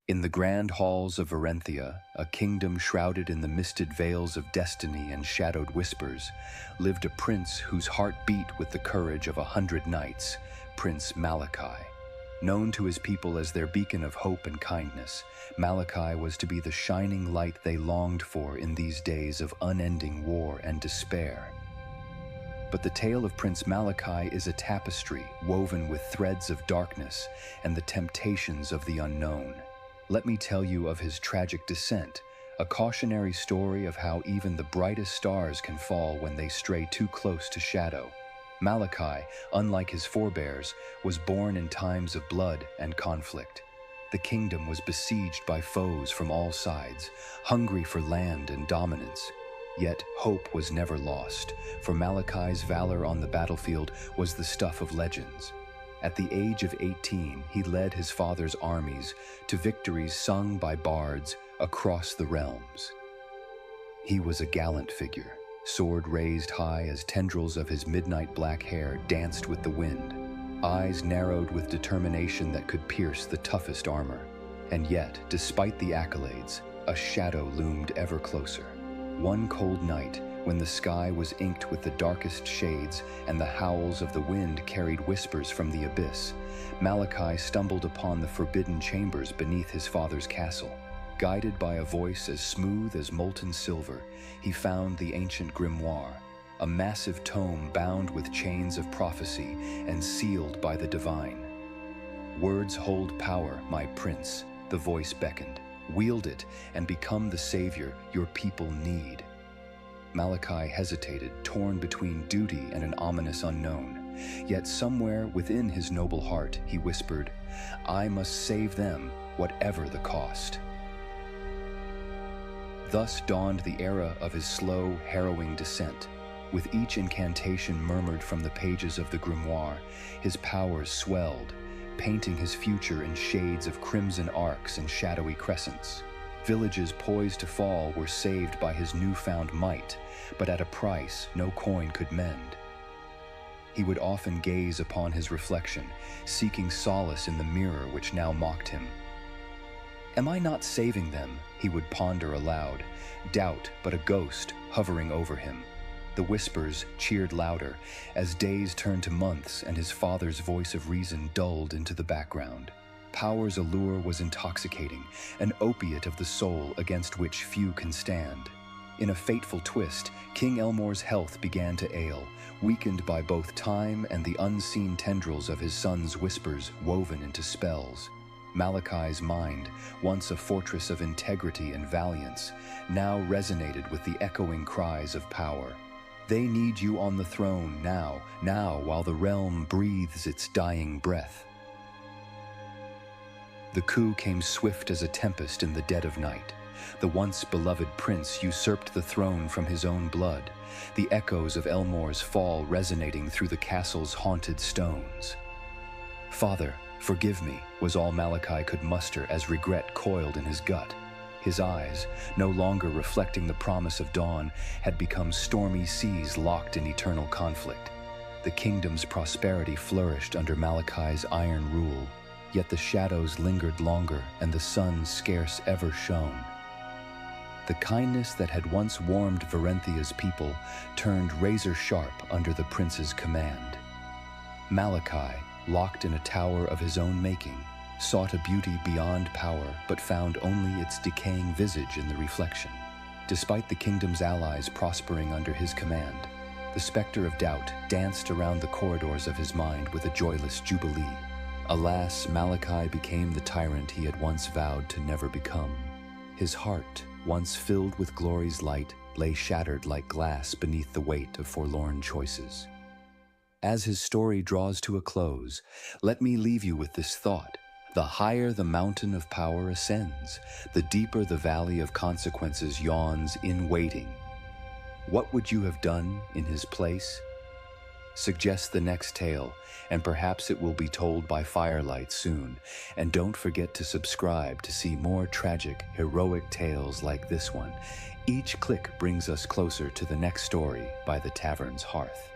In the grand halls of Verenthia, a kingdom shrouded in the misted veils of destiny and shadowed whispers, lived a prince whose heart beat with the courage of 100 knights, Prince Malakai. Known to his people as their beacon of hope and kindness, Malakai was to be the shining light they longed for in these days of unending war and despair. But the tale of Prince Malakai is a tapestry woven with threads of darkness and the temptations of the unknown. Let me tell you of his tragic descent, a cautionary story of how even the brightest stars can fall when they stray too close to shadow. Malakai, unlike his forebears, was born in times of blood and conflict. The kingdom was besieged by foes from all sides, hungry for land and dominance. Yet hope was never lost, for Malakai's valor on the battlefield was the stuff of legends. At the age of 18, he led his father's armies to victories sung by bards across the realms. He was a gallant figure, sword raised high as tendrils of his midnight black hair danced with the wind, eyes narrowed with determination that could pierce the toughest armor. And yet, despite the accolades, a shadow loomed ever closer. One cold night, when the sky was inked with the darkest shades and the howls of the wind carried whispers from the abyss, Malakai stumbled upon the forbidden chambers beneath his father's castle. Guided by a voice as smooth as molten silver, he found the ancient Grimoire, a massive tome bound with chains of prophecy and sealed by the divine. "Words hold power, my prince," the voice beckoned. "Wield it and become the savior your people need." Malakai hesitated, torn between duty and an ominous unknown. Yet somewhere within his noble heart, he whispered, "I must save them, whatever the cost." Thus dawned the era of his slow, harrowing descent. With each incantation murmured from the pages of the Grimoire, his powers swelled, painting his future in shades of crimson arcs and shadowy crescents. Villages poised to fall were saved by his newfound might, but at a price no coin could mend. He would often gaze upon his reflection, seeking solace in the mirror which now mocked him. "Am I not saving them?" he would ponder aloud, doubt but a ghost hovering over him. The whispers cheered louder as days turned to months and his father's voice of reason dulled into the background. Power's allure was intoxicating, an opiate of the soul against which few can stand. In a fateful twist, King Elmore's health began to ail, weakened by both time and the unseen tendrils of his son's whispers woven into spells. Malakai's mind, once a fortress of integrity and valiance, now resonated with the echoing cries of power. "They need you on the throne now, while the realm breathes its dying breath." The coup came swift as a tempest in the dead of night. The once beloved prince usurped the throne from his own blood, the echoes of Elmore's fall resonating through the castle's haunted stones. "Father, forgive me," was all Malakai could muster as regret coiled in his gut. His eyes, no longer reflecting the promise of dawn, had become stormy seas locked in eternal conflict. The kingdom's prosperity flourished under Malakai's iron rule, yet the shadows lingered longer and the sun scarce ever shone. The kindness that had once warmed Verenthia's people turned razor-sharp under the prince's command. Malakai, locked in a tower of his own making, sought a beauty beyond power but found only its decaying visage in the reflection. Despite the kingdom's allies prospering under his command, the specter of doubt danced around the corridors of his mind with a joyless jubilee. Alas, Malakai became the tyrant he had once vowed to never become. His heart, once filled with glory's light, lay shattered like glass beneath the weight of forlorn choices. As his story draws to a close, let me leave you with this thought. The higher the mountain of power ascends, the deeper the valley of consequences yawns in waiting. What would you have done in his place? Suggest the next tale, and perhaps it will be told by firelight soon. And don't forget to subscribe to see more tragic, heroic tales like this one. Each click brings us closer to the next story by the tavern's hearth.